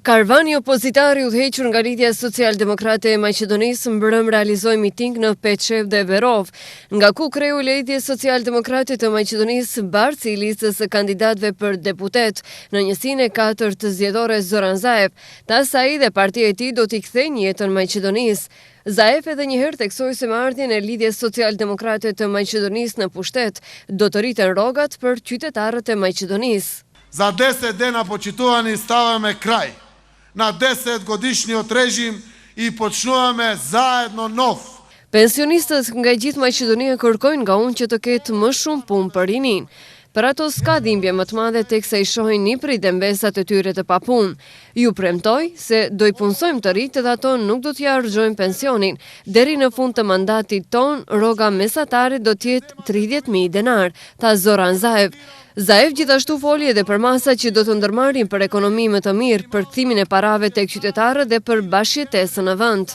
Karvani opozitar i udhëhequr nga Lidhja Social-Demokrate e Maqedonisë mbrëm realizoi miting në Pečev dhe Verov, nga ku kreu i Lidhjes Social-Demokrate të Maqedonisë bartësi i listës së kandidatëve për deputet në njësinë e 4 të zgjedhore Zoran Zaev, tas ai dhe partia e tij do t'i kthejnë jetën Maqedonisë. Zaev edhe njëherë theksoi se me ardhjen e Lidhjes Social-Demokrate të Maqedonisë në pushtet do të rriten rrogat për qytetarët e Maqedonisë. Za 10 dana po qituani stavame kraj. Na 10 godishni od režim I počnuvame zajedno nov. Pensionistët nga gjithë Maqedonia kërkojnë nga unë që të ketë më shumë punë për rinin. Për ato s'ka dhimbje më të madhe teksa I shohin një prej dembesat e tyre të papunë. Ju premtoj se do I punsojmë të rritë dhe ato nuk do t'ja harxojmë pensionin. Deri në fund të mandatit ton, rroga mesatare do t'jetë 30.000 denar, tha Zoran Zaev. Zaev gjithashtu foli edhe për masa që do të ndërmarrin për ekonomi më të mirë, për kthimin e parave tek qytetarët dhe për bashkëjetesën në vend.